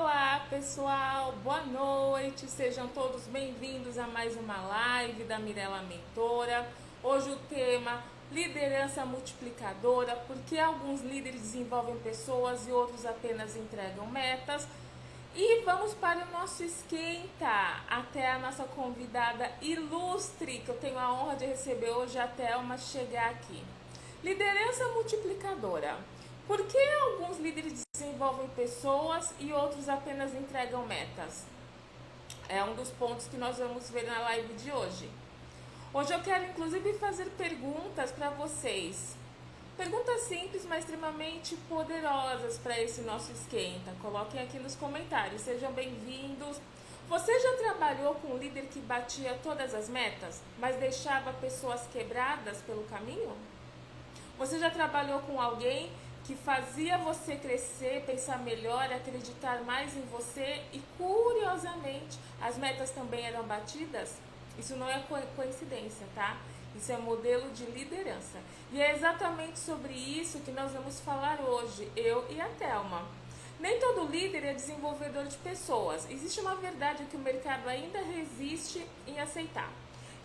Olá pessoal, boa noite, sejam todos bem-vindos a mais uma live da Mirella Mentora. Hoje o tema liderança multiplicadora, porque alguns líderes desenvolvem pessoas e outros apenas entregam metas. E vamos para o nosso esquenta, até a nossa convidada ilustre, que eu tenho a honra de receber hoje, a Thelma, chegar aqui. Liderança multiplicadora. Por que alguns líderes desenvolvem pessoas e outros apenas entregam metas? É um dos pontos que nós vamos ver na live de hoje. Hoje eu quero inclusive fazer perguntas para vocês. Perguntas simples, mas extremamente poderosas para esse nosso esquenta. Coloquem aqui nos comentários, sejam bem-vindos. Você já trabalhou com um líder que batia todas as metas, mas deixava pessoas quebradas pelo caminho? Você já trabalhou com alguém que fazia você crescer, pensar melhor, acreditar mais em você e, curiosamente, as metas também eram batidas? Isso não é coincidência, tá? Isso é modelo de liderança. E é exatamente sobre isso que nós vamos falar hoje, eu e a Thelma. Nem todo líder é desenvolvedor de pessoas. Existe uma verdade que o mercado ainda resiste em aceitar.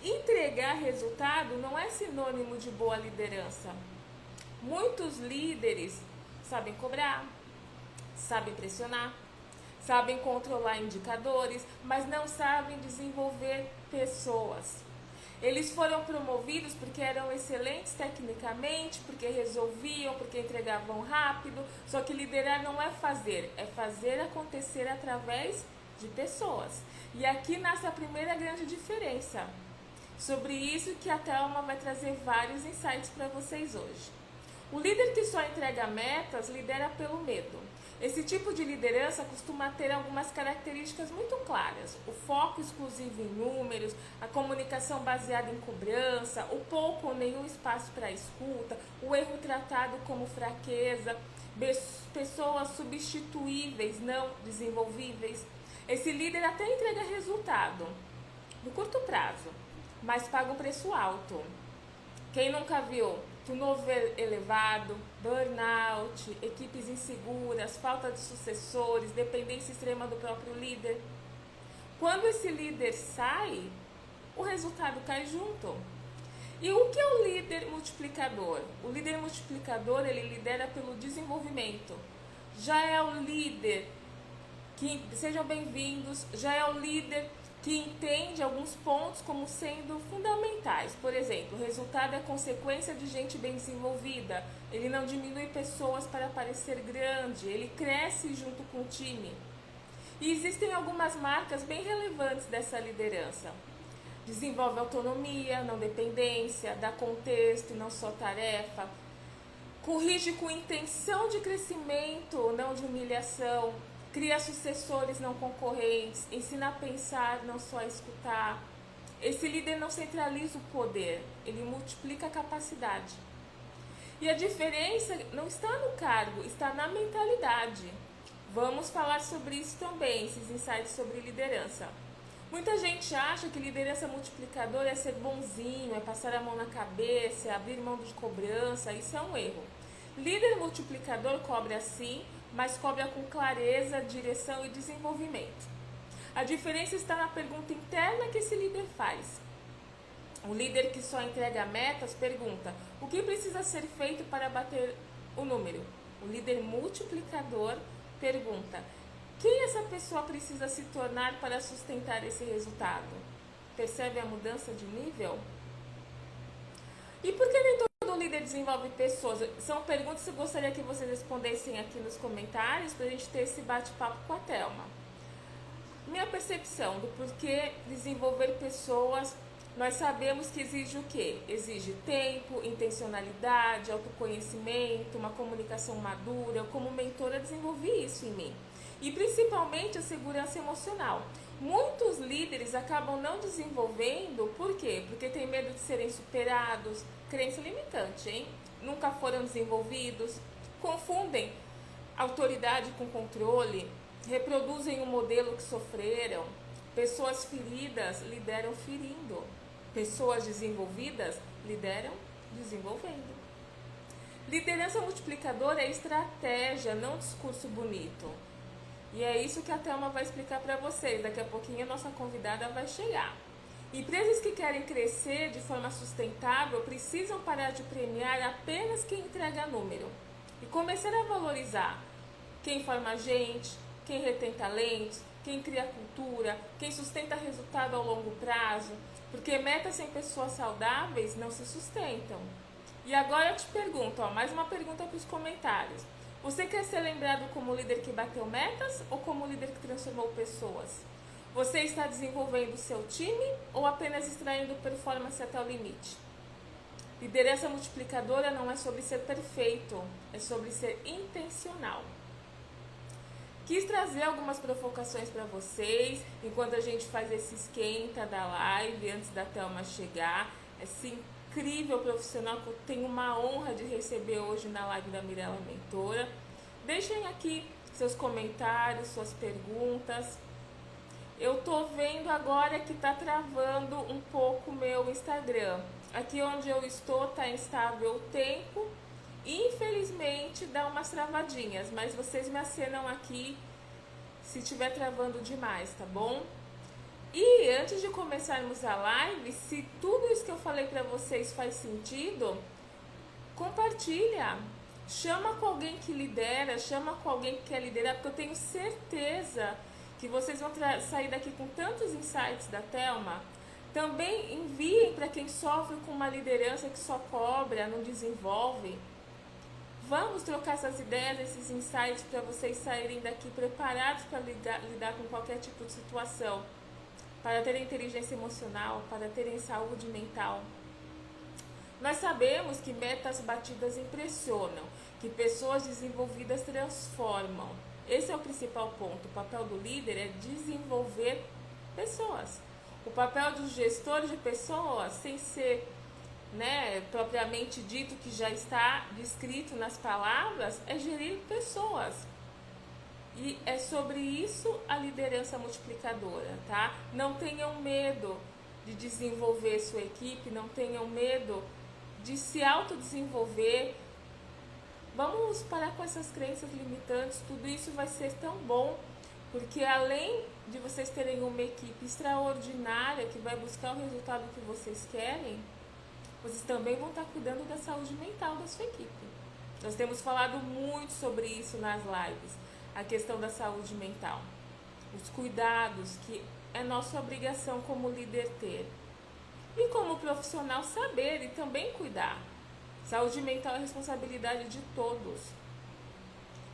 Entregar resultado não é sinônimo de boa liderança. Muitos líderes sabem cobrar, sabem pressionar, sabem controlar indicadores, mas não sabem desenvolver pessoas. Eles foram promovidos porque eram excelentes tecnicamente, porque resolviam, porque entregavam rápido. Só que liderar não é fazer acontecer através de pessoas. E aqui nasce a primeira grande diferença. Sobre isso que a Thelma vai trazer vários insights para vocês hoje. O líder que só entrega metas lidera pelo medo. Esse tipo de liderança costuma ter algumas características muito claras: o foco exclusivo em números, a comunicação baseada em cobrança, o pouco ou nenhum espaço para escuta, o erro tratado como fraqueza, pessoas substituíveis, não desenvolvíveis. Esse líder até entrega resultado no curto prazo, mas paga um preço alto. Quem nunca viu turnover elevado, burnout, equipes inseguras, falta de sucessores, dependência extrema do próprio líder? Quando esse líder sai, o resultado cai junto. E o que é o líder multiplicador? O líder multiplicador, ele lidera pelo desenvolvimento. Já é o líder que, sejam bem-vindos, já é o líder que entende alguns pontos como sendo fundamentais. Por exemplo, o resultado é consequência de gente bem desenvolvida. Ele não diminui pessoas para parecer grande, ele cresce junto com o time. E existem algumas marcas bem relevantes dessa liderança. Desenvolve autonomia, não dependência, dá contexto, não só tarefa. Corrige com intenção de crescimento, não de humilhação. Cria sucessores não concorrentes, ensina a pensar, não só a escutar. Esse líder não centraliza o poder, ele multiplica a capacidade. E a diferença não está no cargo, está na mentalidade. Vamos falar sobre isso também, esses insights sobre liderança. Muita gente acha que liderança multiplicadora é ser bonzinho, é passar a mão na cabeça, é abrir mão de cobrança. Isso é um erro. Líder multiplicador cobra sim, mas cobra com clareza, direção e desenvolvimento. A diferença está na pergunta interna que esse líder faz. O líder que só entrega metas pergunta: o que precisa ser feito para bater o número? O líder multiplicador pergunta: quem essa pessoa precisa se tornar para sustentar esse resultado? Percebe a mudança de nível? E por que nem todo líder desenvolve pessoas? São perguntas que eu gostaria que vocês respondessem aqui nos comentários para a gente ter esse bate-papo com a Thelma. Minha percepção do porquê desenvolver pessoas, nós sabemos que exige o quê? Exige tempo, intencionalidade, autoconhecimento, uma comunicação madura. Eu, como mentora, desenvolvi isso em mim. E principalmente a segurança emocional. Muitos líderes acabam não desenvolvendo, por quê? Porque tem medo de serem superados, crença limitante, hein? Nunca foram desenvolvidos, confundem autoridade com controle, reproduzem um modelo que sofreram. Pessoas feridas lideram ferindo, pessoas desenvolvidas lideram desenvolvendo. Liderança multiplicadora é estratégia, não discurso bonito. E é isso que a Thelma vai explicar para vocês. Daqui a pouquinho a nossa convidada vai chegar. Empresas que querem crescer de forma sustentável precisam parar de premiar apenas quem entrega número e começar a valorizar quem forma gente, quem retém talentos, quem cria cultura, quem sustenta resultado ao longo prazo, porque metas sem pessoas saudáveis não se sustentam. E agora eu te pergunto, mais uma pergunta para os comentários. Você quer ser lembrado como líder que bateu metas ou como líder que transformou pessoas? Você está desenvolvendo o seu time ou apenas extraindo performance até o limite? Liderança multiplicadora não é sobre ser perfeito, é sobre ser intencional. Quis trazer algumas provocações para vocês, enquanto a gente faz esse esquenta da live, antes da Thelma chegar. Esse incrível profissional que eu tenho uma honra de receber hoje na live da Mirella Mentora. Deixem aqui seus comentários, suas perguntas. Eu tô vendo agora que tá travando um pouco o meu Instagram. Aqui onde eu estou tá instável o tempo. Infelizmente dá umas travadinhas, mas vocês me acenam aqui se estiver travando demais, tá bom? E antes de começarmos a live, se tudo isso que eu falei para vocês faz sentido, compartilha. Chama com alguém que lidera, chama com alguém que quer liderar, porque eu tenho certeza que vocês vão sair daqui com tantos insights da Thelma. Também enviem para quem sofre com uma liderança que só cobra, não desenvolve. Vamos trocar essas ideias, esses insights para vocês saírem daqui preparados para lidar com qualquer tipo de situação, para terem inteligência emocional, para terem saúde mental. Nós sabemos que metas batidas impressionam, que pessoas desenvolvidas transformam. Esse é o principal ponto. O papel do líder é desenvolver pessoas. O papel do gestor de pessoas, sem ser propriamente dito, que já está descrito nas palavras, é gerir pessoas. E é sobre isso a liderança multiplicadora, tá? Não tenham medo de desenvolver sua equipe, não tenham medo de se autodesenvolver. Vamos parar com essas crenças limitantes, tudo isso vai ser tão bom, porque além de vocês terem uma equipe extraordinária que vai buscar o resultado que vocês querem, vocês também vão estar cuidando da saúde mental da sua equipe. Nós temos falado muito sobre isso nas lives, a questão da saúde mental, os cuidados que é nossa obrigação como líder ter. E como profissional saber e também cuidar. Saúde mental é responsabilidade de todos.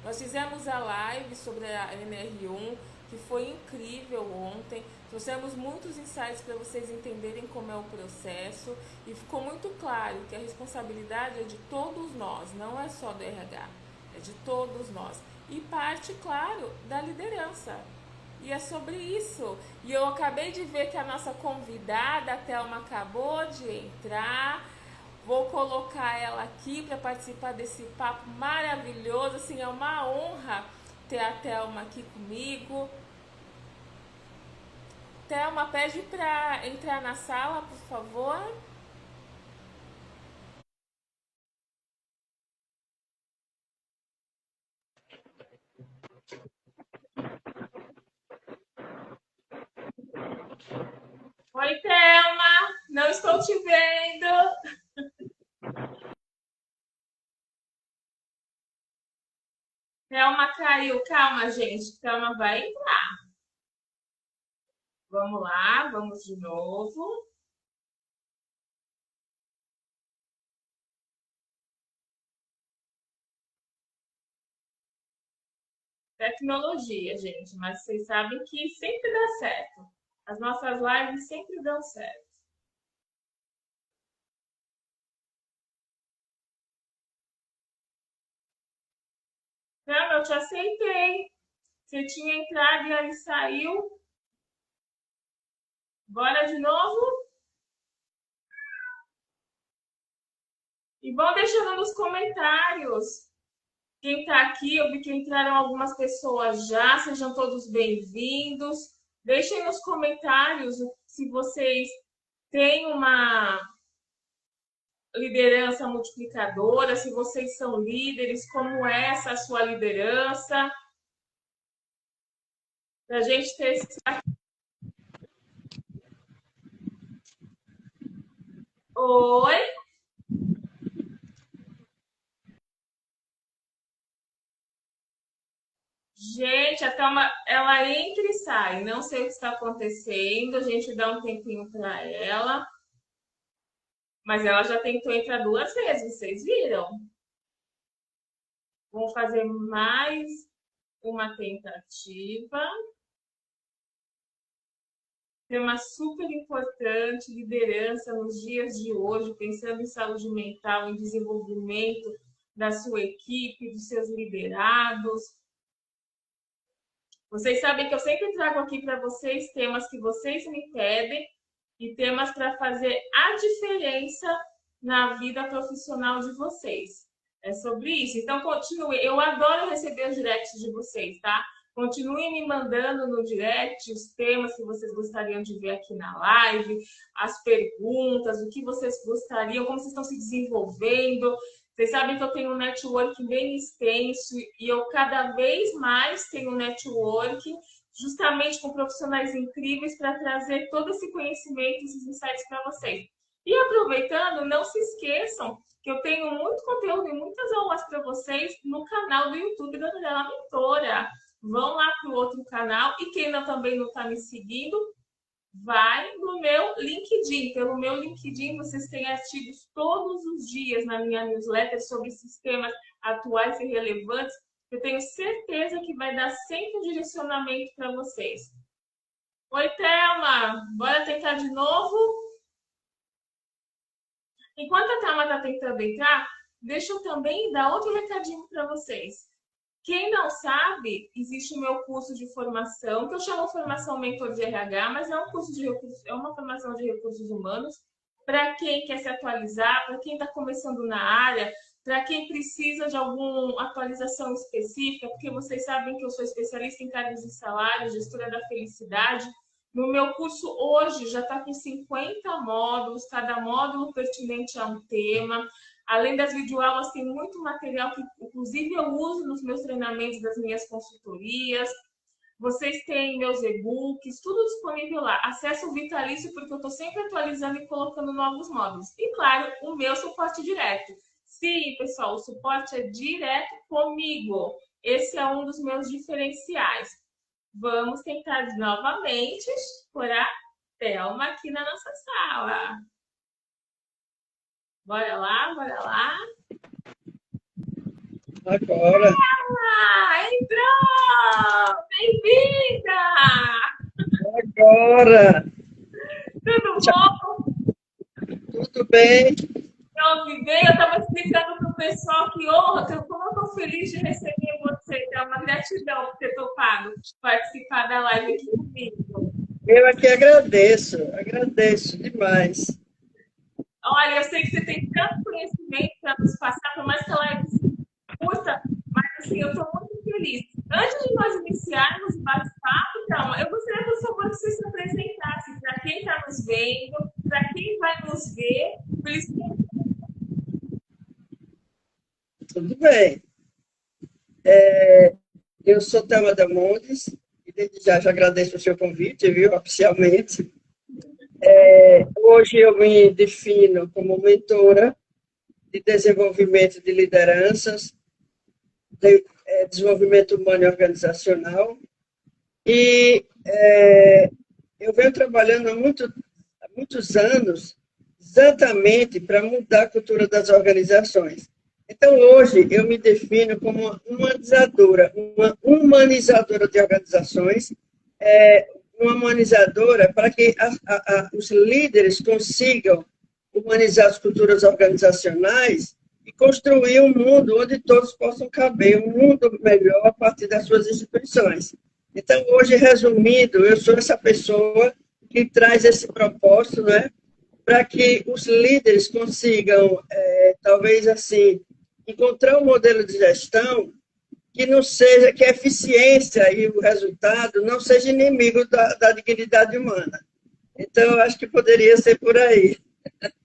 Nós fizemos a live sobre a NR1, que foi incrível ontem. Trouxemos muitos insights para vocês entenderem como é o processo. E ficou muito claro que a responsabilidade é de todos nós, não é só do RH, é de todos nós. E parte, claro, da liderança. E é sobre isso. E eu acabei de ver que a nossa convidada, a Thelma, acabou de entrar. Vou colocar ela aqui para participar desse papo maravilhoso. Assim, é uma honra ter a Thelma aqui comigo. Thelma, pede para entrar na sala, por favor. Oi, Thelma, não estou te vendo. Thelma caiu, calma, gente. Thelma vai entrar. Vamos lá, vamos de novo. Tecnologia, gente, mas vocês sabem que sempre dá certo. As nossas lives sempre dão certo. Thelma, eu te aceitei. Você tinha entrado e aí saiu. Bora de novo? E vão deixando nos comentários. Quem está aqui, eu vi que entraram algumas pessoas já. Sejam todos bem-vindos. Deixem nos comentários se vocês têm uma liderança multiplicadora, se vocês são líderes, como é essa sua liderança. para a gente ter esse... Oi? Gente, a Thelma, ela entra e sai. Não sei o que está acontecendo. A gente dá um tempinho para ela. Mas ela já tentou entrar 2 vezes, vocês viram? Vamos fazer mais uma tentativa. Tema super importante, liderança nos dias de hoje, pensando em saúde mental, em desenvolvimento da sua equipe, dos seus liderados. Vocês sabem que eu sempre trago aqui para vocês temas que vocês me pedem e temas para fazer a diferença na vida profissional de vocês. É sobre isso. Então, continue. Eu adoro receber os directs de vocês, tá? Continuem me mandando no direct os temas que vocês gostariam de ver aqui na live, as perguntas, o que vocês gostariam, como vocês estão se desenvolvendo. Vocês sabem que eu tenho um network bem extenso e eu cada vez mais tenho um network justamente com profissionais incríveis para trazer todo esse conhecimento, esses insights para vocês. E aproveitando, não se esqueçam que eu tenho muito conteúdo e muitas aulas para vocês no canal do YouTube da Mirella Mentora. Vão lá para o outro canal e quem ainda também não está me seguindo, vai no meu LinkedIn. Pelo meu LinkedIn, vocês têm artigos todos os dias na minha newsletter sobre sistemas atuais e relevantes. Eu tenho certeza que vai dar sempre direcionamento para vocês. Oi, Thelma. Bora tentar de novo? Enquanto a Thelma está tentando entrar, deixa eu também dar outro recadinho para vocês. Quem não sabe, existe o meu curso de formação, que eu chamo Formação Mentor de RH, mas é um curso de recursos, é uma formação de recursos humanos para quem quer se atualizar, para quem está começando na área, para quem precisa de alguma atualização específica, porque vocês sabem que eu sou especialista em cargos e salários, gestora da felicidade. No meu curso hoje já está com 50 módulos, cada módulo pertinente a um tema. Além das videoaulas, tem muito material que, inclusive, eu uso nos meus treinamentos das minhas consultorias. Vocês têm meus e-books, tudo disponível lá. Acesso vitalício, porque eu estou sempre atualizando e colocando novos módulos. E, claro, o meu suporte direto. Sim, pessoal, o suporte é direto comigo. Esse é um dos meus diferenciais. Vamos tentar novamente por a Thelma aqui na nossa sala. Bora lá, bora lá. Agora. Entrou! Bem-vinda! Agora. Tudo bom? Tudo bem? Eu estava explicando para o pessoal que honra, como eu estou feliz de receber você. É uma gratidão por ter topado participar da live aqui comigo. Eu aqui agradeço demais. Olha, eu sei que você tem tanto conhecimento para nos passar, por mais que a live curta, mas assim, eu estou muito feliz. Antes de nós iniciarmos o bate-papo, então, eu gostaria, por favor, que você se apresentasse para quem está nos vendo, para quem vai nos ver. Tudo bem. Eu sou Thelma Damondes, e desde já agradeço o seu convite, viu, oficialmente. Hoje eu me defino como mentora de desenvolvimento de lideranças, de desenvolvimento humano e organizacional, e eu venho trabalhando há muitos anos exatamente para mudar a cultura das organizações. Então, hoje, eu me defino como uma humanizadora de organizações, uma humanizadora para que os líderes consigam humanizar as culturas organizacionais e construir um mundo onde todos possam caber, um mundo melhor a partir das suas instituições. Então, hoje, resumindo, eu sou essa pessoa que traz esse propósito, né, para que os líderes consigam, talvez assim, encontrar um modelo de gestão que não seja, que a eficiência e o resultado não seja inimigo da dignidade humana. Então, eu acho que poderia ser por aí.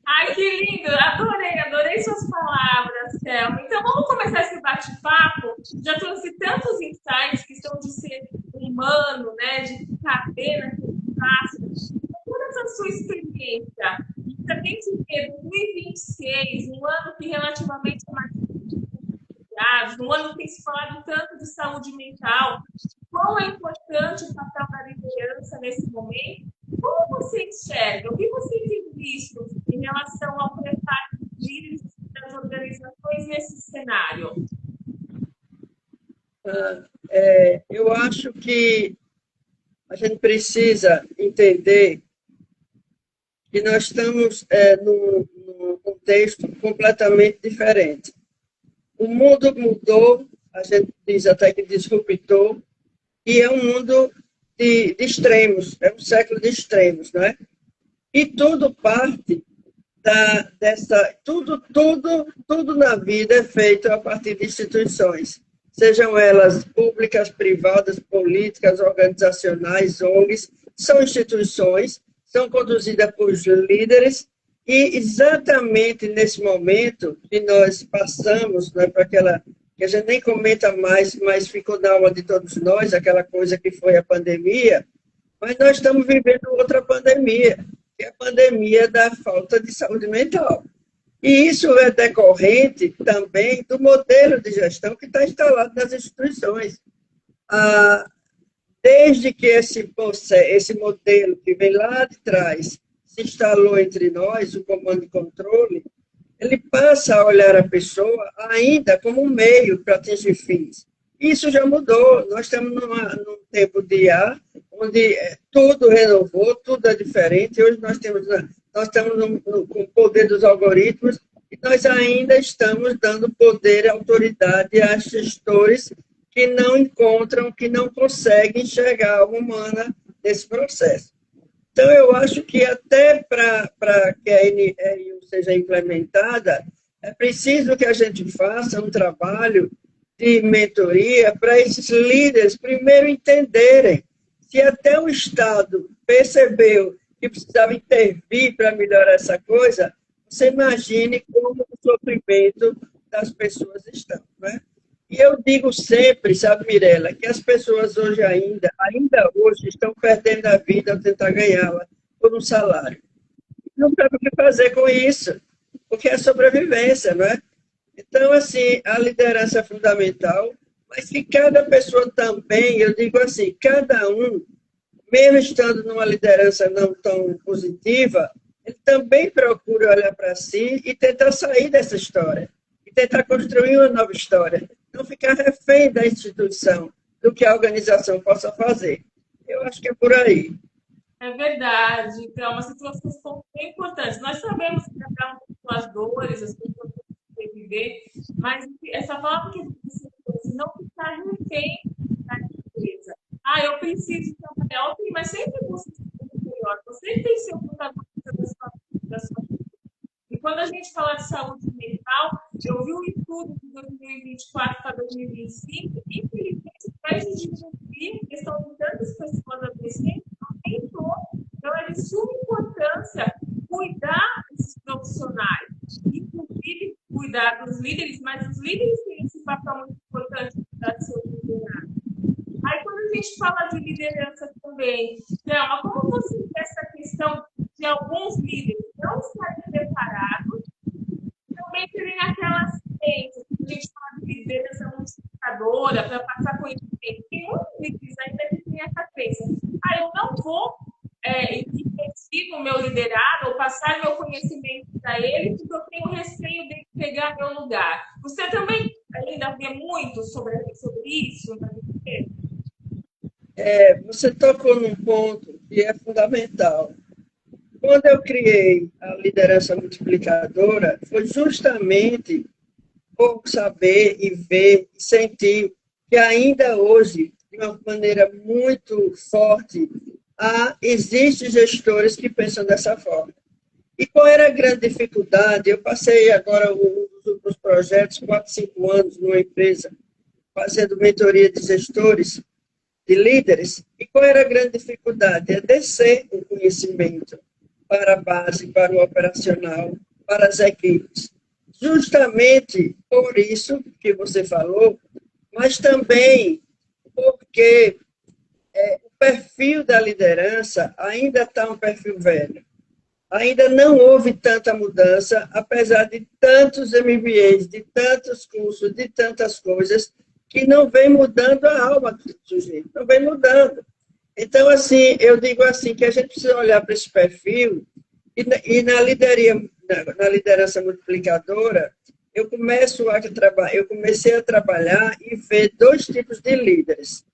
Ai, que lindo! Adorei suas palavras, Thelma. Então, vamos começar esse bate-papo. Já trouxe tantos insights que são de ser humano humano, né, de caber naquele espaço. Toda essa sua experiência, você tem que ver 2026, um ano que relativamente é mais no ano que tem se falado tanto de saúde mental, qual é importante o papel da liderança nesse momento? Como você enxerga? O que você tem visto em relação ao preparo dos líderes das organizações nesse cenário? Eu acho que a gente precisa entender que nós estamos num contexto completamente diferente. O mundo mudou, a gente diz até que disruptou, e é um mundo de extremos, é um século de extremos, não é? E tudo parte tudo na vida é feito a partir de instituições, sejam elas públicas, privadas, políticas, organizacionais, ONGs, são instituições, são conduzidas por líderes, e exatamente nesse momento que nós passamos, né, para aquela que a gente nem comenta mais, mas ficou na alma de todos nós, aquela coisa que foi a pandemia, mas nós estamos vivendo outra pandemia, que é a pandemia da falta de saúde mental. E isso é decorrente também do modelo de gestão que está instalado nas instituições. Desde que esse modelo que vem lá de trás se instalou entre nós, o comando e controle, ele passa a olhar a pessoa ainda como um meio para atingir fins. Isso já mudou. Nós estamos num tempo de IA, onde tudo renovou, tudo é diferente. Hoje nós estamos com o poder dos algoritmos e nós ainda estamos dando poder e autoridade a gestores que não encontram, que não conseguem enxergar a humana nesse processo. Então, eu acho que até para que a NRU seja implementada, é preciso que a gente faça um trabalho de mentoria para esses líderes primeiro entenderem se até o Estado percebeu que precisava intervir para melhorar essa coisa, você imagine como o sofrimento das pessoas estão, né? E eu digo sempre, sabe, Mirela, que as pessoas hoje ainda hoje, estão perdendo a vida ao tentar ganhá-la por um salário. Não sabe o que fazer com isso, porque é sobrevivência, não é? Então, assim, a liderança é fundamental, mas que cada pessoa também, eu digo assim, cada um, mesmo estando numa liderança não tão positiva, ele também procura olhar para si e tentar sair dessa história, e tentar construir uma nova história, não ficar refém da instituição, do que a organização possa fazer. Eu acho que é por aí. É verdade. Então, as situações são bem importantes. Nós sabemos que cada um tem suas dores, as pessoas têm que viver, mas essa palavra que você trouxe, não ficar refém da empresa. Eu preciso trabalhar, ok, mas sempre busca ser melhor. Você tem que ser o protagonista da sua vida. E quando a gente fala de saúde mental, eu vi um estudo de 2024 para 2025, infelizmente, para diminuir a questão de tantas pessoas adolescentes, aumentou. Então, é de suma importância cuidar desses profissionais, inclusive cuidar dos líderes, mas os líderes têm esse papel muito importante de cuidar de seus liderados. Aí, quando a gente fala de liderança também, Thelma, como você vê essa questão de alguns líderes não estarem preparados, também terem aquela ciência, que a gente fala de liderança multiplicadora, para passar conhecimento. Tem muitos líderes ainda que têm essa crença. Eu não vou investir no meu liderado ou passar meu conhecimento para ele, porque eu tenho receio de pegar meu lugar. Você também ainda vê muito sobre isso? Você tocou num ponto que é fundamental. Quando eu criei a liderança multiplicadora, foi justamente por saber e ver e sentir que ainda hoje, de uma maneira muito forte, existem gestores que pensam dessa forma. E qual era a grande dificuldade? Eu passei agora os últimos projetos, 4, 5 anos, numa empresa, fazendo mentoria de gestores, de líderes, e qual era a grande dificuldade? É descer o conhecimento para a base, para o operacional, para as equipes. Justamente por isso que você falou, mas também porque o perfil da liderança ainda está um perfil velho. Ainda não houve tanta mudança, apesar de tantos MBAs, de tantos cursos, de tantas coisas, que não vem mudando a alma do sujeito, não vem mudando. Então, assim, eu digo assim, que a gente precisa olhar para esse perfil e na liderança multiplicadora, eu comecei a trabalhar e ver dois tipos de líderes.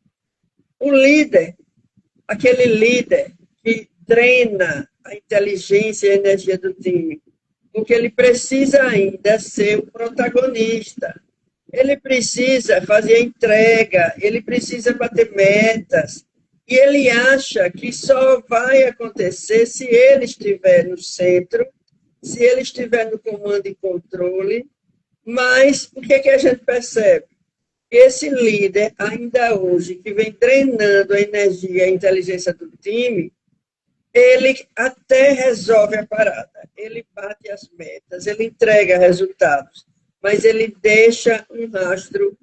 O líder, aquele líder que treina a inteligência e a energia do time, porque ele precisa ainda ser o protagonista. Ele precisa fazer a entrega, ele precisa bater metas, e ele acha que só vai acontecer se ele estiver no centro, se ele estiver no comando e controle. Mas o que é que a gente percebe? Esse líder, ainda hoje, que vem treinando a energia e a inteligência do time, ele até resolve a parada, ele bate as metas, ele entrega resultados, mas ele deixa um rastro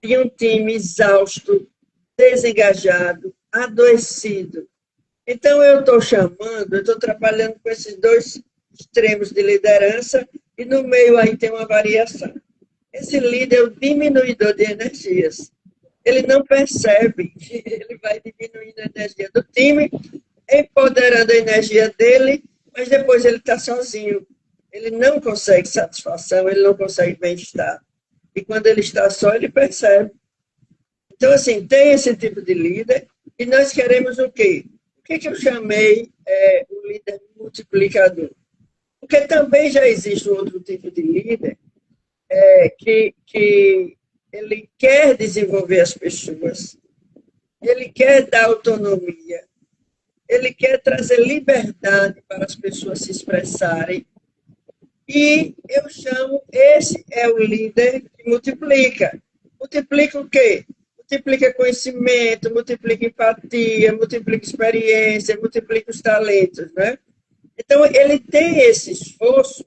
de um time exausto, desengajado, adoecido. Então, eu estou trabalhando com esses dois extremos de liderança e no meio aí tem uma variação. Esse líder é o diminuidor de energias. Ele não percebe que ele vai diminuindo a energia do time, empoderando a energia dele, mas depois ele está sozinho. Ele não consegue satisfação, ele não consegue bem-estar. E quando ele está só, ele percebe. Então, assim, tem esse tipo de líder e nós queremos o quê? O que eu chamei o líder multiplicador? Porque também já existe um outro tipo de líder que ele quer desenvolver as pessoas, ele quer dar autonomia, ele quer trazer liberdade para as pessoas se expressarem. E eu chamo, esse é o líder que multiplica. Multiplica o quê? Multiplica conhecimento, multiplica empatia, multiplica experiência, multiplica os talentos, né? Então, ele tem esse esforço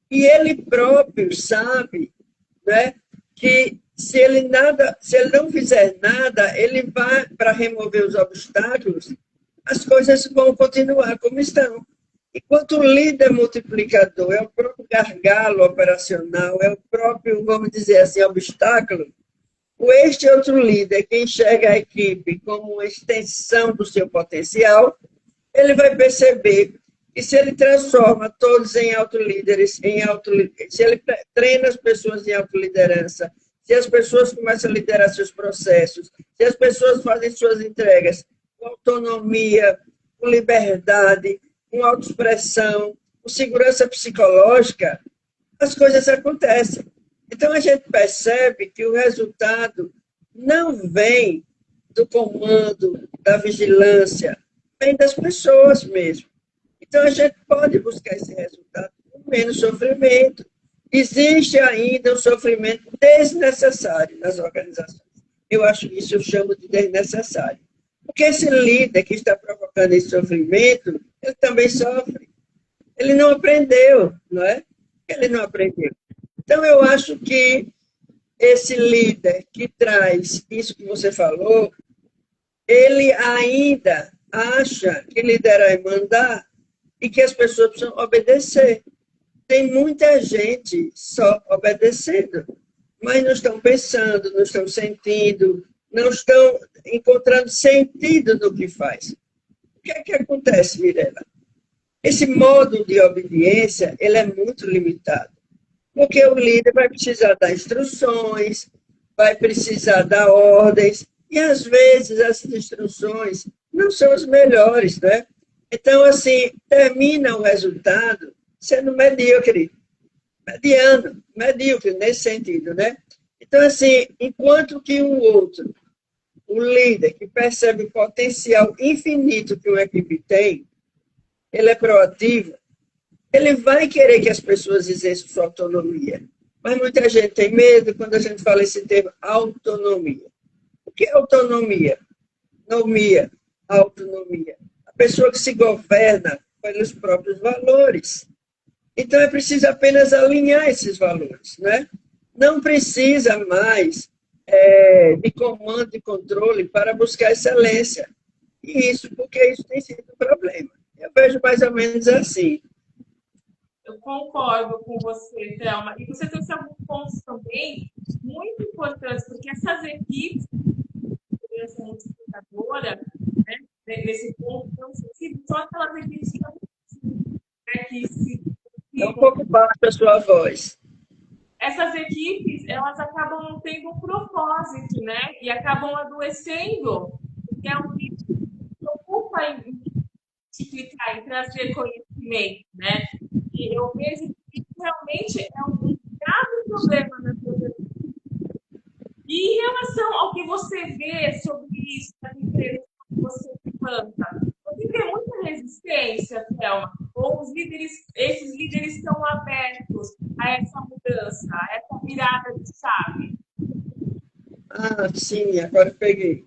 e ele próprio sabe, né, que se ele não fizer nada, ele vai para remover os obstáculos, as coisas vão continuar como estão. Enquanto o líder multiplicador é o próprio gargalo operacional, é o próprio, vamos dizer assim, obstáculo, este outro líder que enxerga a equipe como uma extensão do seu potencial, ele vai perceber que se ele transforma todos em autolíderes, se ele treina as pessoas em autoliderança, se as pessoas começam a liderar seus processos, se as pessoas fazem suas entregas com autonomia, com liberdade, com autoexpressão, com segurança psicológica, as coisas acontecem. Então, a gente percebe que o resultado não vem do comando, da vigilância, vem das pessoas mesmo. Então, a gente pode buscar esse resultado com menos sofrimento. Existe ainda um sofrimento desnecessário nas organizações. Eu acho que isso eu chamo de desnecessário. Porque esse líder que está provocando esse sofrimento, ele também sofre. Ele não aprendeu, não é? Ele não aprendeu. Então, eu acho que esse líder que traz isso que você falou, ele ainda acha que liderar é mandar e que as pessoas precisam obedecer. Tem muita gente só obedecendo, mas não estão pensando, não estão sentindo, não estão encontrando sentido no que faz. O que é que acontece, Mirela? Esse modo de obediência, ele é muito limitado, porque o líder vai precisar dar instruções, vai precisar dar ordens, e às vezes essas instruções não são as melhores, né? Então, assim, termina o resultado sendo medíocre, medíocre nesse sentido, né? Então, assim, enquanto que o outro, o líder que percebe o potencial infinito que uma equipe tem, ele é proativo, ele vai querer que as pessoas exerçam sua autonomia. Mas muita gente tem medo quando a gente fala esse termo autonomia. O que é autonomia? Autonomia. A pessoa que se governa pelos próprios valores. Então, é preciso apenas alinhar esses valores, né? Não precisa mais de comando e controle para buscar excelência. E isso, porque isso tem sido um problema. Eu vejo mais ou menos assim. Eu concordo com você, Thelma. E você trouxe alguns pontos também muito importantes, porque essas equipes de liderança multiplicadora, né, nesse ponto tão sensível, são aquelas equipes que se É um pouco baixa a sua voz. essas equipes, elas acabam não tendo um propósito, né? E acabam adoecendo, porque é um que se preocupa em multiplicar, em trazer conhecimento, né? E eu vejo que isso realmente é um grave problema na sociedade. E em relação ao que você vê sobre isso, das empresas que você planta, você vê muita resistência, Thelma? Ou esses líderes estão abertos a essa mudança, a essa virada de chave? Ah, sim, agora eu peguei.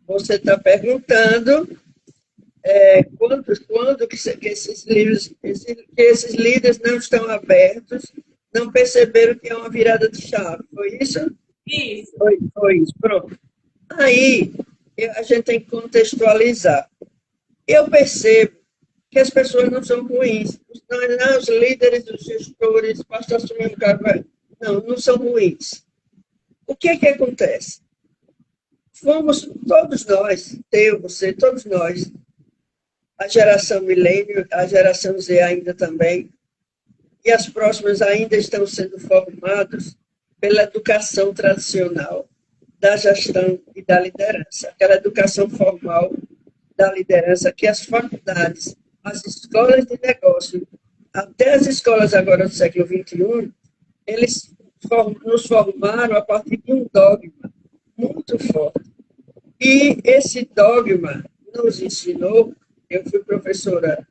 Você está perguntando quando que esses líderes não estão abertos, não perceberam que é uma virada de chave. Foi isso? Isso. Foi isso, pronto. Aí, a gente tem que contextualizar. Eu percebo que as pessoas não são ruins. Não, os líderes, os gestores, basta assumir um cargo. Não são ruins. O que é que acontece? Fomos todos nós, eu, você, todos nós, a geração milênio, a geração Z ainda também, e as próximas ainda estão sendo formados pela educação tradicional da gestão e da liderança, aquela educação formal da liderança que as faculdades, as escolas de negócio, até as escolas agora do século XXI, eles nos formaram a partir de um dogma muito forte. E esse dogma nos ensinou, eu sou professora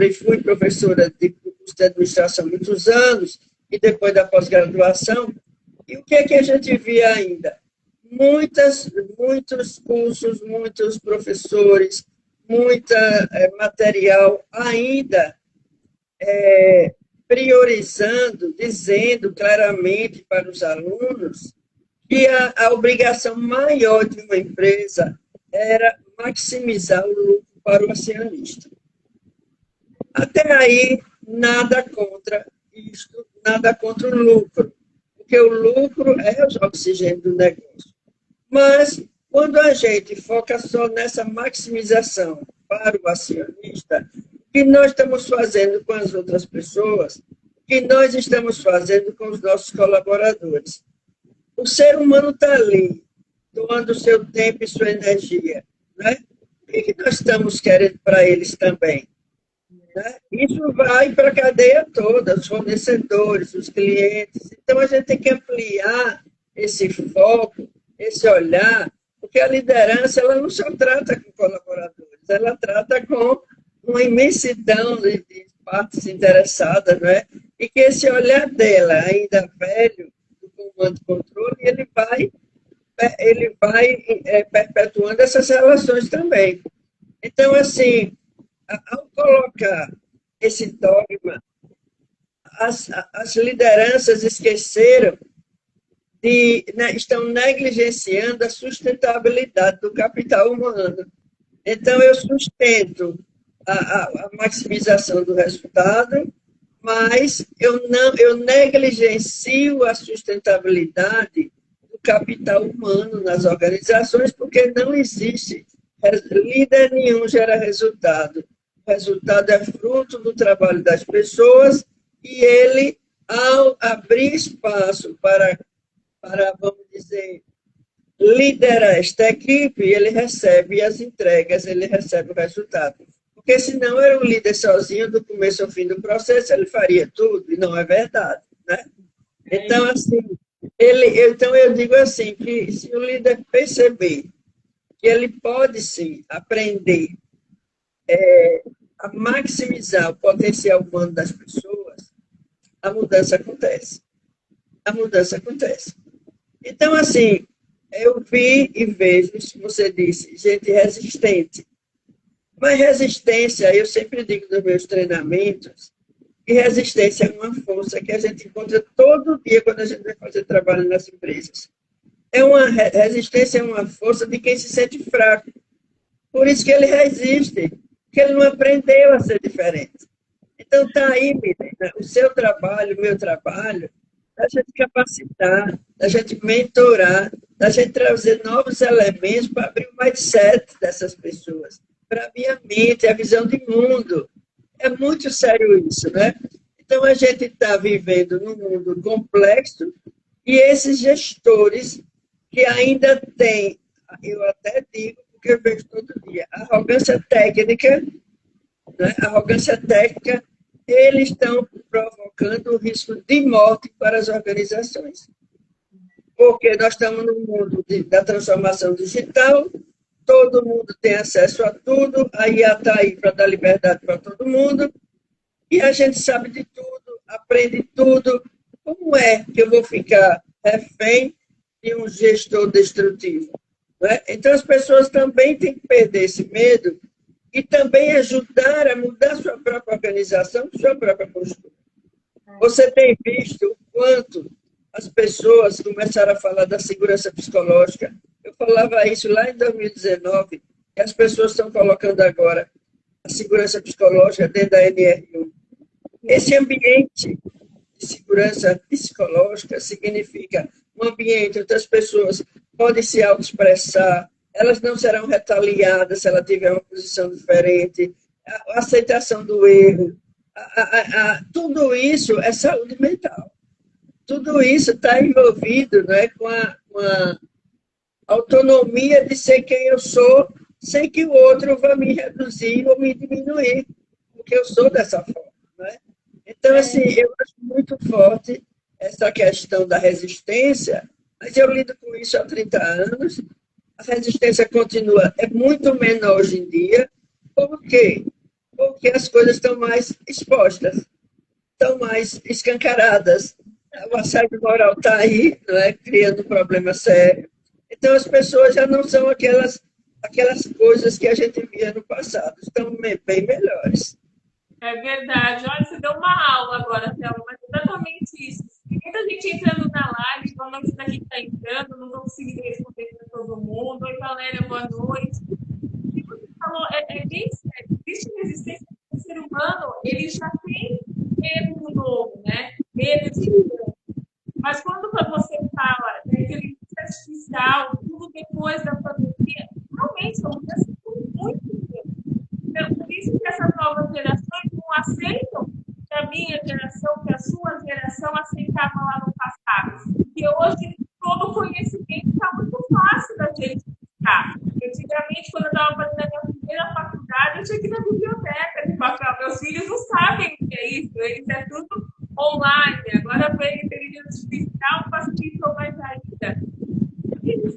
e fui professora de curso de administração há muitos anos, e depois da pós-graduação, e o que é que a gente via ainda? Muitos cursos, muitos professores, muita material ainda priorizando, dizendo claramente para os alunos que a obrigação maior de uma empresa era maximizar o lucro para o acionista. Até aí, nada contra isto, nada contra o lucro, porque o lucro é o oxigênio do negócio. Mas, quando a gente foca só nessa maximização para o acionista, o que nós estamos fazendo com as outras pessoas, o que nós estamos fazendo com os nossos colaboradores. O ser humano está ali, doando seu tempo e sua energia. Né? O que nós estamos querendo para eles também? Né? Isso vai para a cadeia toda, os fornecedores, os clientes. Então, a gente tem que ampliar esse foco, esse olhar, porque a liderança ela não só trata com colaboradores, ela trata com uma imensidão de partes interessadas, não é? E que esse olhar dela, ainda velho, do comando e controle, ele vai perpetuando essas relações também. Então, assim, ao colocar esse dogma, as lideranças esqueceram estão negligenciando a sustentabilidade do capital humano. Então, eu sustento a maximização do resultado, mas eu negligencio a sustentabilidade do capital humano nas organizações, porque não existe. Líder nenhum gera resultado. O resultado é fruto do trabalho das pessoas e ele, ao abrir espaço para vamos dizer, liderar esta equipe, ele recebe as entregas, ele recebe o resultado. Porque senão era um líder sozinho, do começo ao fim do processo, ele faria tudo, e não é verdade. Né? Então, assim, então eu digo assim, que se o líder perceber que ele pode, sim, aprender a maximizar o potencial humano das pessoas, a mudança acontece. A mudança acontece. Então, assim, eu vi e vejo, como você disse, gente resistente. Mas resistência, eu sempre digo nos meus treinamentos, E resistência é uma força que a gente encontra todo dia quando a gente vai fazer trabalho nas empresas. Resistência é uma força de quem se sente fraco. Por isso que ele resiste, porque ele não aprendeu a ser diferente. Então, está aí, menina, o seu trabalho, o meu trabalho, da gente capacitar, da gente mentorar, da gente trazer novos elementos para abrir o mindset dessas pessoas, para abrir a mente, a visão de mundo. É muito sério isso, né? Então, a gente está vivendo num mundo complexo e esses gestores que ainda têm, eu até digo, porque eu vejo todo dia, arrogância técnica, né? Arrogância técnica, eles estão provocando o risco de morte para as organizações. Porque nós estamos no mundo da transformação digital, todo mundo tem acesso a tudo, a IA está aí para dar liberdade para todo mundo, e a gente sabe de tudo, aprende tudo. Como é que eu vou ficar refém de um gestor destrutivo? Né? Então, as pessoas também têm que perder esse medo e também ajudar a mudar sua própria organização, sua própria postura. Você tem visto o quanto as pessoas começaram a falar da segurança psicológica. Eu falava isso lá em 2019, e as pessoas estão colocando agora a segurança psicológica dentro da NR1. Esse ambiente de segurança psicológica significa um ambiente onde as pessoas podem se autoexpressar, elas não serão retaliadas se ela tiver uma posição diferente, a aceitação do erro, tudo isso é saúde mental. Tudo isso está envolvido, né, com a autonomia de ser quem eu sou, sem que o outro vá me reduzir ou me diminuir, porque eu sou dessa forma. Né? Então, assim, eu acho muito forte essa questão da resistência, mas eu lido com isso há 30 anos, a resistência continua, é muito menor hoje em dia. Por quê? Porque as coisas estão mais expostas, estão mais escancaradas. O assédio moral está aí, não é? Criando um problema sério. Então, as pessoas já não são aquelas coisas que a gente via no passado, estão bem melhores. É verdade. Olha, você deu uma aula agora, Thelma, mas é exatamente isso. Tem muita gente entrando na live, falando que isso daqui está entrando, não estou conseguindo responder para todo mundo. Oi, Valéria, boa noite. O que você falou é bem sério. Existe resistência do ser humano, ele já tem medo do novo, né? Medo de mudança. Mas quando você fala da inteligência artificial, tudo depois da pandemia, realmente a mudança foi muito grande. Então, por isso que essas novas gerações não aceitam que a minha geração, que a sua geração aceitava lá no passado. Porque hoje todo o conhecimento está muito fácil da gente buscar. Antigamente, quando eu estava fazendo a minha primeira faculdade, eu tinha que ir na biblioteca de papel. Meus filhos não sabem o que é isso, eles é tudo online. Agora vem a inteligência artificial, facilitou mais ainda. Eles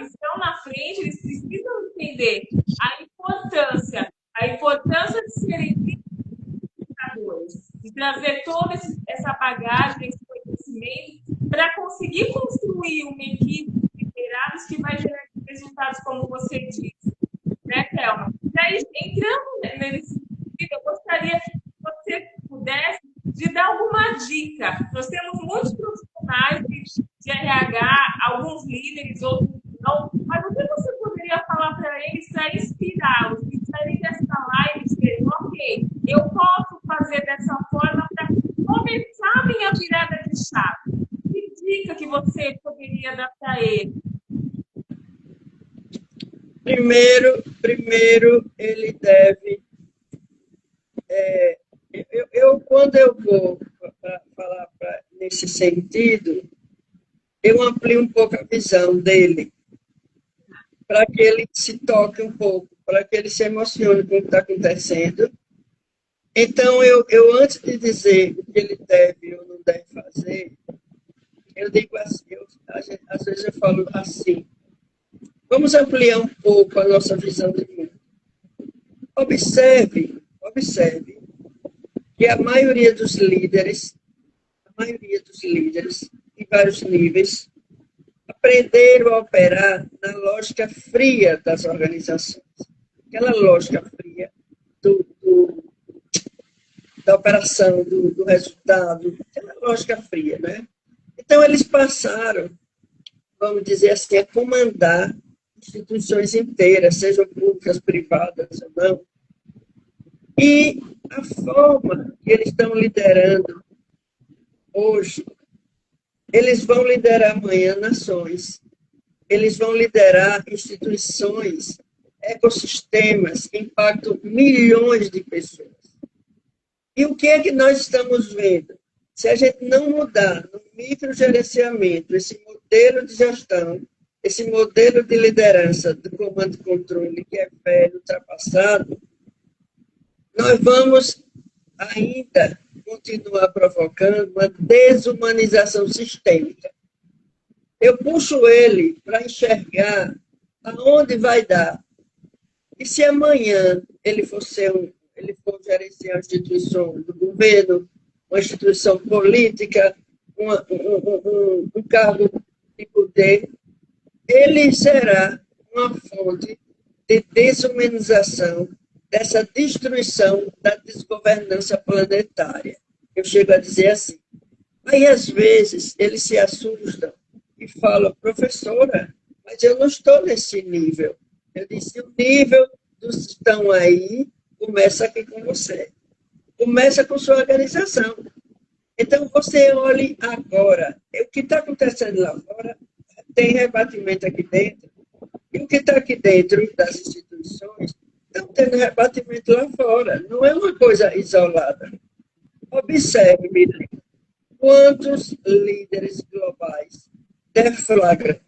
estão na frente, eles precisam entender a importância de serem educadores, de trazer toda essa bagagem, esse conhecimento, para conseguir construir uma equipe de liderados que vai gerar resultados, como você disse, né, Thelma? Daí, entrando nesse sentido, eu gostaria que você pudesse de dar alguma dica. Nós temos muitos profissionais de RH, alguns líderes, outros não, mas o que você poderia falar para eles para inspirá-los, e saírem dessa live dizendo, ok, eu posso fazer dessa forma para começar a minha virada de chave? Que dica que você poderia dar para eles? Primeiro ele deve... quando eu vou falar nesse sentido, eu amplio um pouco a visão dele, para que ele se toque um pouco, para que ele se emocione com o que está acontecendo. Então, eu antes de dizer o que ele deve ou não deve fazer, eu digo assim, às vezes eu falo assim, vamos ampliar um pouco a nossa visão de mundo. Observe que a maioria dos líderes, em vários níveis, aprenderam a operar na lógica fria das organizações. Aquela lógica fria da operação, do resultado, é uma lógica fria, né? Então, eles passaram, vamos dizer assim, a comandar instituições inteiras, sejam públicas, privadas ou não, e a forma que eles estão liderando hoje, eles vão liderar amanhã nações, eles vão liderar instituições, ecossistemas que impactam milhões de pessoas. E o que é que nós estamos vendo? Se a gente não mudar no microgerenciamento, esse modelo de gestão, esse modelo de liderança do comando e controle, que é velho, ultrapassado, nós vamos ainda continuar provocando uma desumanização sistêmica. Eu puxo ele para enxergar aonde vai dar. E se amanhã ele for gerenciar uma instituição do governo, uma instituição política, um cargo de poder, ele será uma fonte de desumanização, dessa destruição da desgovernança planetária. Eu chego a dizer assim. Aí, às vezes, eles se assustam e falam, professora, mas eu não estou nesse nível. Eu disse, o nível dos que estão aí começa aqui com você. Começa com sua organização. Então, você olhe agora. O que está acontecendo lá fora tem rebatimento aqui dentro. E o que está aqui dentro das instituições estão tendo rebatimento lá fora. Não é uma coisa isolada. Observe, Miriam, quantos líderes globais deflagram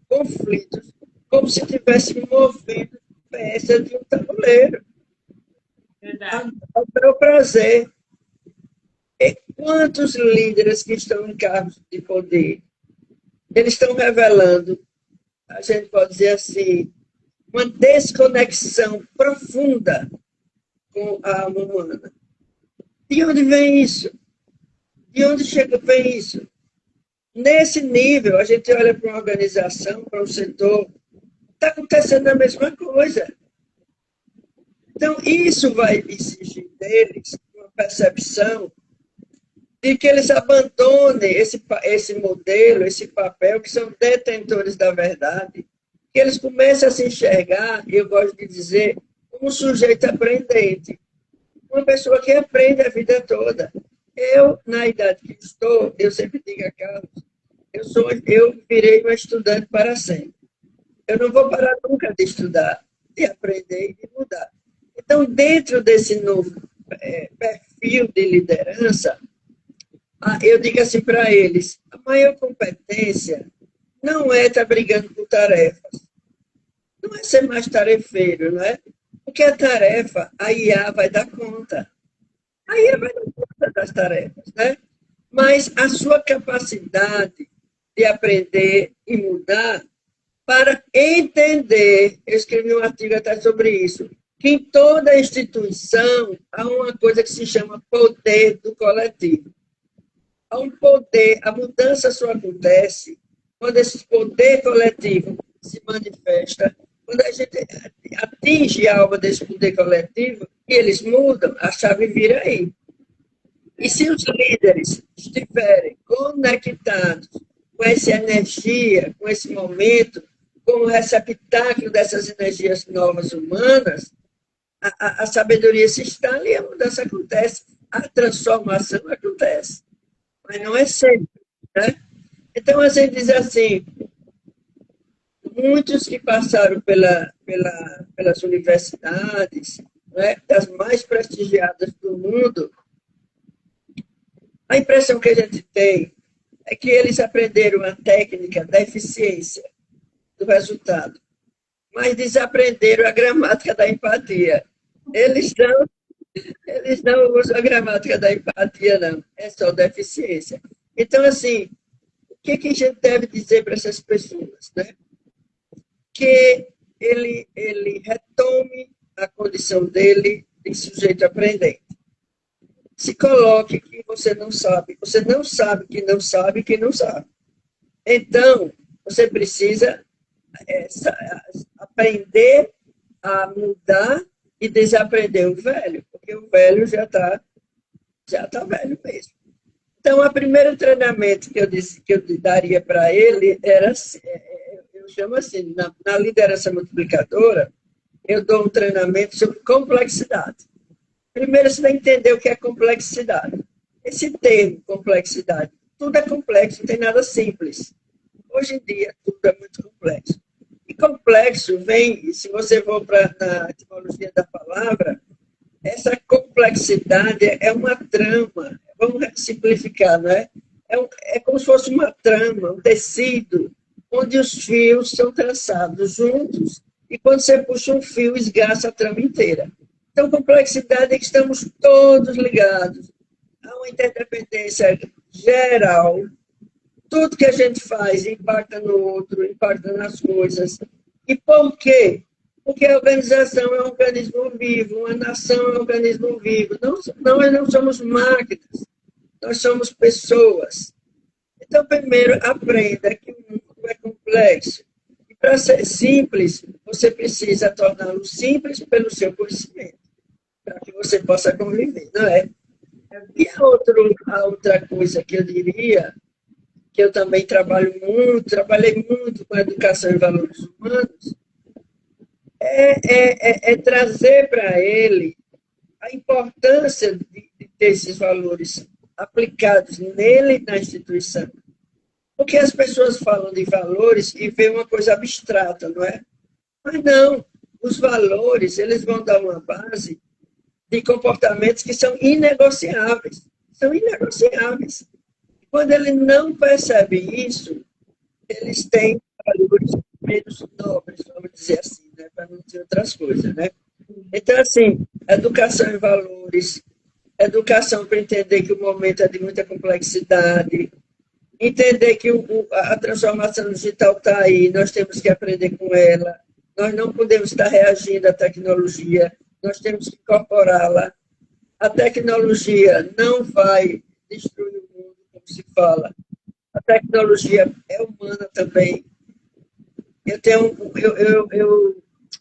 conflitos como se estivesse movendo peças de um tabuleiro. Ao meu prazer. E quantos líderes que estão em cargos de poder, eles estão revelando, a gente pode dizer assim, uma desconexão profunda com a alma humana. De onde vem isso? De onde vem isso? Nesse nível, a gente olha para uma organização, para um setor, está acontecendo a mesma coisa. Então, isso vai exigir deles uma percepção de que eles abandonem esse modelo, esse papel, que são detentores da verdade, que eles comecem a se enxergar, e eu gosto de dizer, como um sujeito aprendente, uma pessoa que aprende a vida toda. Eu, na idade que estou, eu sempre digo a Carlos, eu virei uma estudante para sempre. Eu não vou parar nunca de estudar, de aprender e de mudar. Então, dentro desse novo perfil de liderança, eu digo assim para eles, a maior competência não é estar brigando por tarefas, não é ser mais tarefeiro, não é? Porque a tarefa, a IA vai dar conta. A IA vai dar conta das tarefas, né? Mas a sua capacidade de aprender e mudar para entender, eu escrevi um artigo até sobre isso, que em toda instituição há uma coisa que se chama poder do coletivo. Há um poder, a mudança só acontece quando esse poder coletivo se manifesta, quando a gente atinge a alma desse poder coletivo, e eles mudam, a chave vira aí. E se os líderes estiverem conectados com essa energia, com esse momento, com o receptáculo dessas energias novas humanas, a sabedoria se instala e a mudança acontece, a transformação acontece. Mas não é sempre, né? Então, a gente diz assim, muitos que passaram pelas universidades, né, das mais prestigiadas do mundo, a impressão que a gente tem é que eles aprenderam a técnica da eficiência do resultado, mas desaprenderam a gramática da empatia. Eles não usam a gramática da empatia, não. É só da eficiência. Então, assim, o que a gente deve dizer para essas pessoas, né? Que ele retome a condição dele de sujeito aprendente. Se coloque que você não sabe que não sabe que não sabe. Então, você precisa aprender a mudar e desaprender o velho, porque o velho já está já está velho mesmo. Então, o primeiro treinamento que eu disse que eu daria para ele era, eu chamo assim, na liderança multiplicadora, eu dou um treinamento sobre complexidade. Primeiro, você vai entender o que é complexidade. Esse termo, complexidade, tudo é complexo, não tem nada simples. Hoje em dia, tudo é muito complexo. E complexo vem, se você for para a etimologia da palavra, essa complexidade é uma trama, vamos simplificar, não é? É como se fosse uma trama, um tecido, onde os fios são traçados juntos, e quando você puxa um fio, esgaça a trama inteira. Então, complexidade é que estamos todos ligados a uma interdependência geral. Tudo que a gente faz impacta no outro, impacta nas coisas. E por quê? Porque a organização é um organismo vivo, uma nação é um organismo vivo. Nós não somos máquinas, nós somos pessoas. Então, primeiro, aprenda que o mundo é complexo. E para ser simples, você precisa torná-lo simples pelo seu conhecimento, para que você possa conviver, não é? E a outra coisa que eu diria, que eu também trabalhei muito com educação e valores humanos, é trazer para ele a importância de ter esses valores aplicados nele na instituição. Porque as pessoas falam de valores e veem uma coisa abstrata, não é? Mas não, os valores, eles vão dar uma base de comportamentos que são inegociáveis. São inegociáveis. Quando ele não percebe isso, eles têm valores menos nobres, vamos dizer assim, né? Para não dizer outras coisas, né? Então, assim, educação em valores, educação para entender que o momento é de muita complexidade, entender que a transformação digital está aí, nós temos que aprender com ela, nós não podemos estar reagindo à tecnologia, nós temos que incorporá-la. A tecnologia não vai destruir o mundo, como se fala. A tecnologia é humana também. Eu não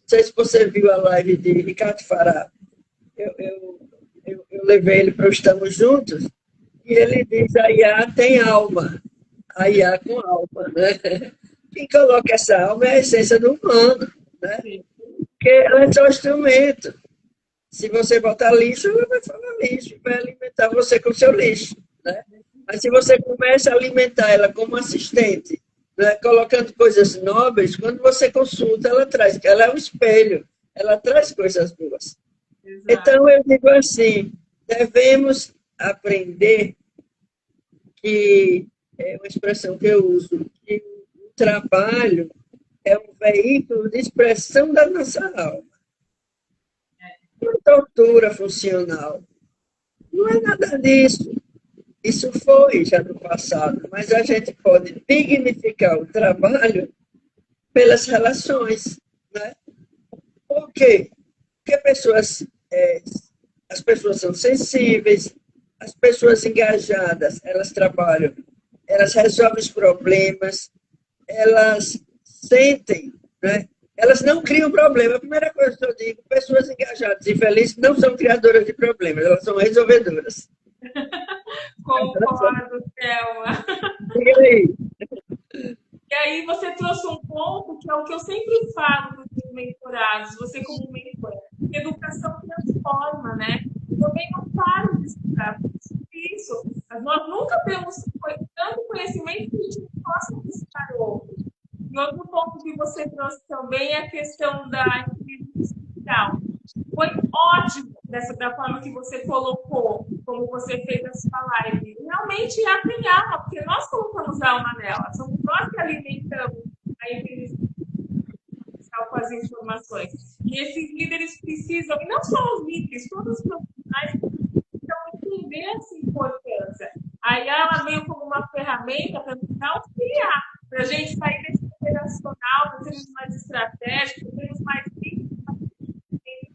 sei se você viu a live de Ricardo Fará. Eu levei ele para o Estamos Juntos e ele diz: a IA tem alma, a IA com alma, né? Quem coloca essa alma é a essência do humano, né? Porque ela é só um instrumento. Se você botar lixo, ela vai falar lixo, vai alimentar você com o seu lixo, né? Mas se você começa a alimentar ela como assistente, né, colocando coisas nobres, quando você consulta, ela é um espelho, ela traz coisas boas. Exato. Então, eu digo assim, devemos aprender que, é uma expressão que eu uso, que o trabalho é um veículo de expressão da nossa alma. Uma tortura funcional. Não é nada disso. Isso foi já no passado, mas a gente pode dignificar o trabalho pelas relações, né? Por quê? Porque as pessoas são sensíveis, as pessoas engajadas, elas trabalham, elas resolvem os problemas, elas sentem, né? Elas não criam problema. A primeira coisa que eu digo, pessoas engajadas e felizes não são criadoras de problemas, elas são resolvedoras. Concordo, Thelma. E aí? E aí você trouxe um ponto que é o que eu sempre falo para os mentorados, você como mentor, educação transforma, né? Eu também não paro de estudar isso. Nós nunca temos tanto conhecimento que a gente não possa buscar outro. E outro ponto que você trouxe também é a questão da inteligência artificial. Foi ótimo da forma que você colocou, como você fez a sua live. Realmente ela tem alma, porque nós colocamos alma nela. Somos nós que alimentamos a inteligência artificial com as informações. E esses líderes precisam, e não só os líderes, todos os profissionais precisam entender essa importância. Aí ela veio como uma ferramenta para nos auxiliar, para a gente sair desse operacional, para sermos mais estratégicos, para sermos mais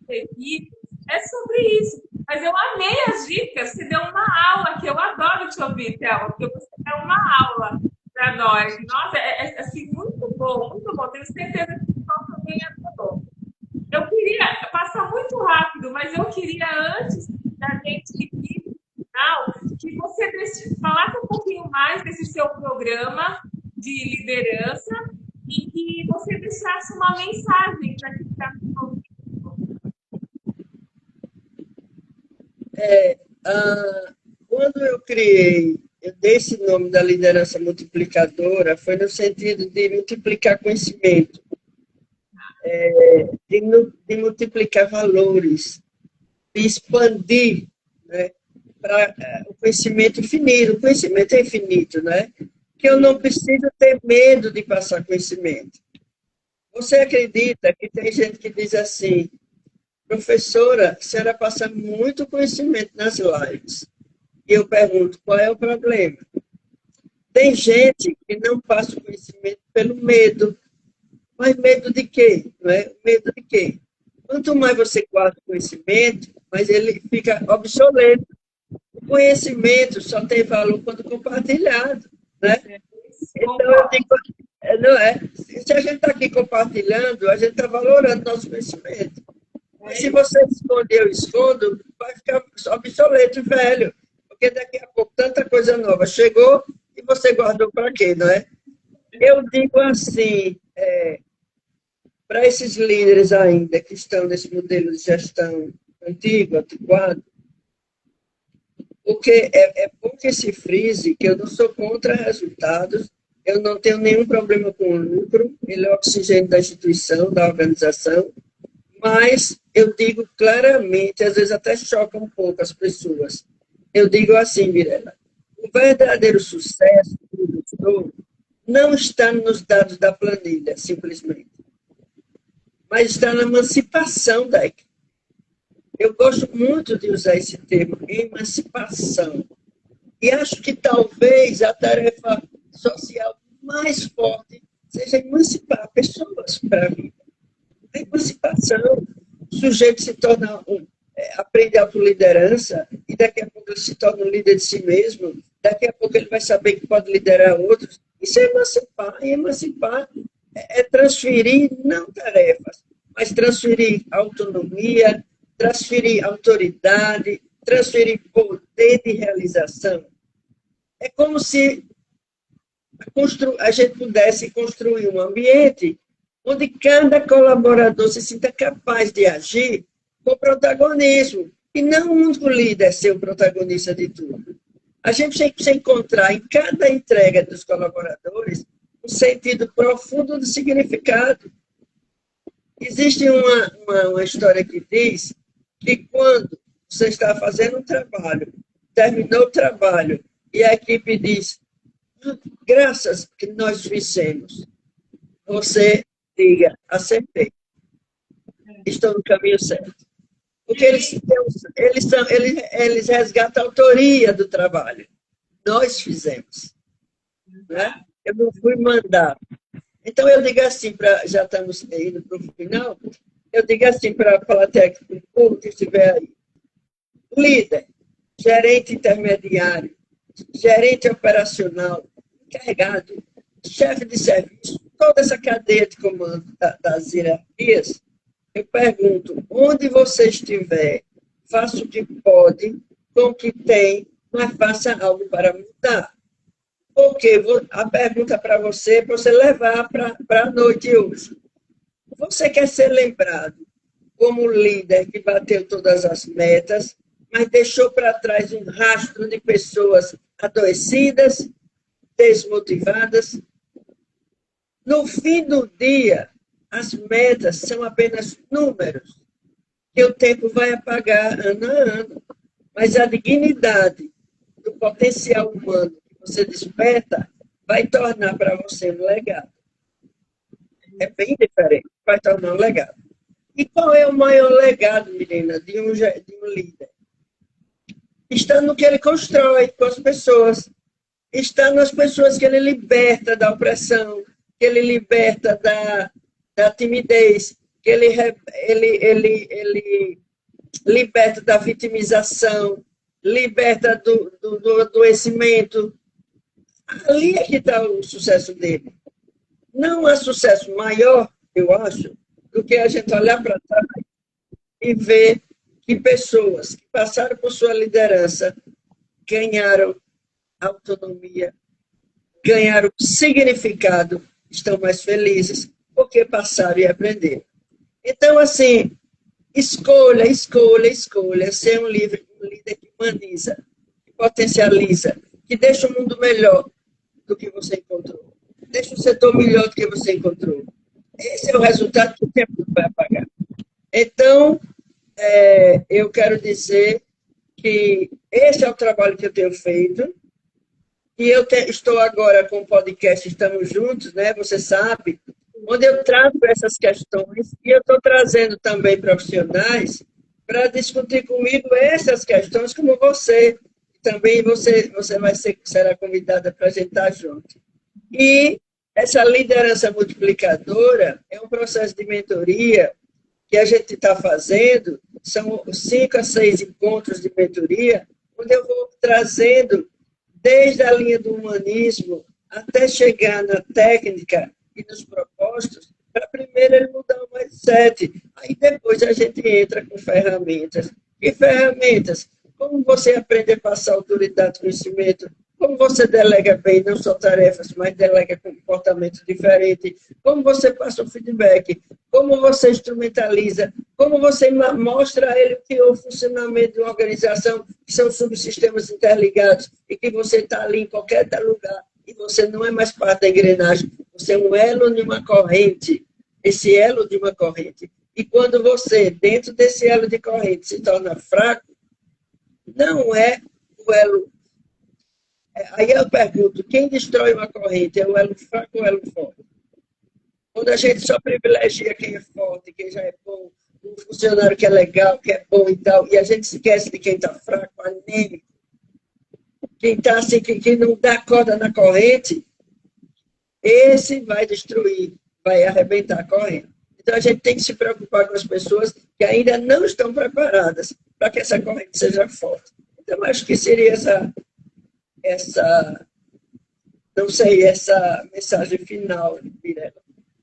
serviços. É sobre isso. Mas eu amei as dicas, você deu uma aula, que eu adoro te ouvir, Thelma, porque você deu uma aula para nós. Nossa, é assim, muito bom, muito bom. Tenho certeza que o pessoal também adorou. Eu queria passar muito rápido, mas eu queria, antes da gente ir mais desse seu programa de liderança e que você deixasse uma mensagem para quem está nos ouvindo. Quando eu dei esse nome da liderança multiplicadora, foi no sentido de multiplicar conhecimento, de multiplicar valores, de expandir, né, para o conhecimento infinito. O conhecimento é infinito, né? Que eu não preciso ter medo de passar conhecimento. Você acredita que tem gente que diz assim: professora, a senhora passa muito conhecimento nas lives. E eu pergunto, qual é o problema? Tem gente que não passa o conhecimento pelo medo. Mas medo de quê? Não é? Medo de quê? Quanto mais você guarda o conhecimento, mais ele fica obsoleto. O conhecimento só tem valor quando compartilhado, né? Então, eu digo, não é? Se a gente está aqui compartilhando, a gente está valorando nosso conhecimento. Mas se você esconder, eu escondo, vai ficar obsoleto e velho. Porque daqui a pouco tanta coisa nova chegou e você guardou para quê, não é? Eu digo assim, para esses líderes ainda que estão nesse modelo de gestão antigo, antiquado, porque é bom que se frise que eu não sou contra resultados, eu não tenho nenhum problema com o lucro, ele é o oxigênio da instituição, da organização, mas eu digo claramente, às vezes até choca um pouco as pessoas. Eu digo assim, Mirela, o verdadeiro sucesso do gestor não está nos dados da planilha, simplesmente, mas está na emancipação da equipe. Eu gosto muito de usar esse termo, emancipação. E acho que talvez a tarefa social mais forte seja emancipar pessoas para a vida. A emancipação. O sujeito se torna aprende autoliderança e daqui a pouco ele se torna um líder de si mesmo, daqui a pouco ele vai saber que pode liderar outros. Isso é emancipar. E emancipar é transferir, não tarefas, mas transferir autonomia, transferir autoridade, transferir poder de realização. É como se a gente pudesse construir um ambiente onde cada colaborador se sinta capaz de agir com protagonismo, e não um único líder ser o protagonista de tudo. A gente tem que encontrar em cada entrega dos colaboradores um sentido profundo do significado. Existe uma história que diz que quando você está fazendo um trabalho, terminou o trabalho, e a equipe diz, graças que nós fizemos, você diga, acertei, estou no caminho certo. Porque eles resgatam a autoria do trabalho. Nós fizemos. Né? Eu não fui mandar. Então, eu digo assim, já estamos indo para o final, eu digo assim para a plateia, para o povo que estiver aí. Líder, gerente intermediário, gerente operacional, encarregado, chefe de serviço, toda essa cadeia de comando das hierarquias, eu pergunto, onde você estiver, faça o que pode, com o que tem, mas faça algo para mudar. Porque a pergunta para você levar para a noite hoje. Você quer ser lembrado como líder que bateu todas as metas, mas deixou para trás um rastro de pessoas adoecidas, desmotivadas? No fim do dia, as metas são apenas números, que o tempo vai apagar ano a ano. Mas a dignidade do potencial humano que você desperta vai tornar para você um legado. É bem diferente, vai tornar um legado. E qual é o maior legado, menina, de um líder? Está no que ele constrói com as pessoas. Está nas pessoas que ele liberta da opressão, que ele liberta da timidez, que ele liberta da vitimização, liberta do adoecimento. Ali é que está o sucesso dele. Não há sucesso maior, eu acho, do que a gente olhar para trás e ver que pessoas que passaram por sua liderança ganharam autonomia, ganharam significado, estão mais felizes, porque passaram e aprenderam. Então, assim, escolha ser um líder que humaniza, que potencializa, que deixa o mundo melhor do que você encontrou. Deixa o setor melhor do que você encontrou. Esse é o resultado que o tempo vai apagar. Então, eu quero dizer que esse é o trabalho que eu tenho feito, e eu estou agora com o podcast Estamos Juntos, né? Você sabe, onde eu trato essas questões, e eu estou trazendo também profissionais para discutir comigo essas questões, como você. Também você será convidada para a gente estar junto. E essa liderança multiplicadora é um processo de mentoria que a gente está fazendo, são 5 a 6 encontros de mentoria, onde eu vou trazendo desde a linha do humanismo até chegar na técnica e nos propósitos, para primeiro ele mudar o mindset. Aí depois a gente entra com ferramentas. E ferramentas? Como você aprende a passar autoridade, conhecimento, como você delega bem, não só tarefas, mas delega comportamento diferente, como você passa o feedback, como você instrumentaliza, como você mostra a ele que é o funcionamento de uma organização, que são subsistemas interligados, e que você está ali em qualquer lugar, e você não é mais parte da engrenagem, você é um elo de uma corrente, esse elo de uma corrente. E quando você, dentro desse elo de corrente, se torna fraco, não é o elo. Aí eu pergunto, quem destrói uma corrente é o elo fraco ou o elo forte? Quando a gente só privilegia quem é forte, quem já é bom, um funcionário que é legal, que é bom e tal, e a gente esquece de quem está fraco, anêmico, quem está assim, que não dá corda na corrente, esse vai destruir, vai arrebentar a corrente. Então a gente tem que se preocupar com as pessoas que ainda não estão preparadas para que essa corrente seja forte. Então acho que seria não sei, essa mensagem final, Mirella,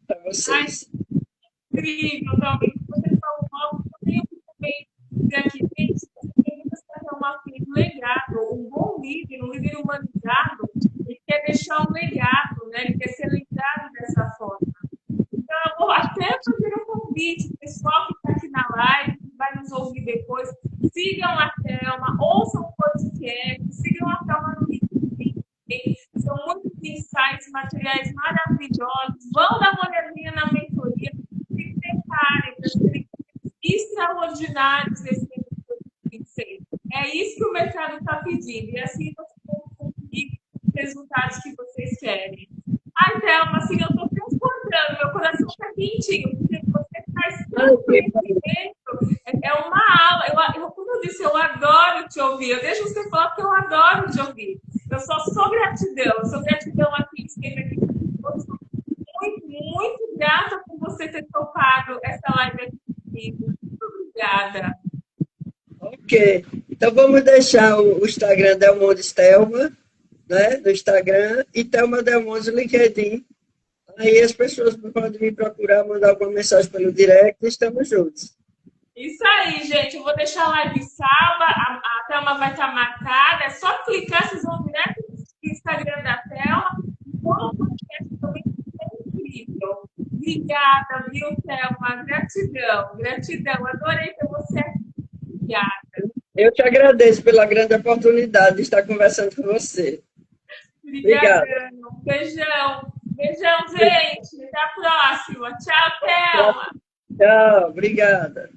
para vocês. Incrível, também. Você falou algo que eu também dizer aqui, gente, você tem que fazer um legado, um bom líder, um líder humanizado, ele quer deixar um legado, né? Ele quer ser lembrado dessa forma. Então, eu vou até fazer um convite, pessoal que está aqui na live, que vai nos ouvir depois, sigam a Thelma, ouçam o podcast, sigam a Thelma no LinkedIn. São muitos insights, materiais maravilhosos. Vão dar uma olhadinha na mentoria, se preparem para serem extraordinários nesse ano de 2026. É isso que o mercado está pedindo, e assim vocês vão conseguir os resultados que vocês querem. Ai, Thelma, assim, eu estou transportando, meu coração está quentinho, porque você traz tanto conhecimento, é uma aula. Como eu disse, eu adoro te ouvir. Eu deixo você falar porque eu adoro te ouvir. Eu sou gratidão a quem esteve aqui conosco. Muito, muito grata por você ter topado essa live aqui comigo. Muito obrigada. Ok. Então vamos deixar o Instagram Delmondes Thelma, né, no Instagram, e Thelma Delmondes no LinkedIn. Aí as pessoas podem me procurar, mandar alguma mensagem pelo direct, e estamos juntos. Isso aí, gente. Eu vou deixar a live salva, a Thelma vai estar marcada. É só clicar, vocês vão direto no Instagram da Thelma. O podcast também é incrível. Obrigada, viu, Thelma? Gratidão. Adorei ter você aqui. Obrigada. Eu te agradeço pela grande oportunidade de estar conversando com você. Obrigada. Beijão, gente. Até a próxima. Tchau, Thelma. Tchau, obrigada.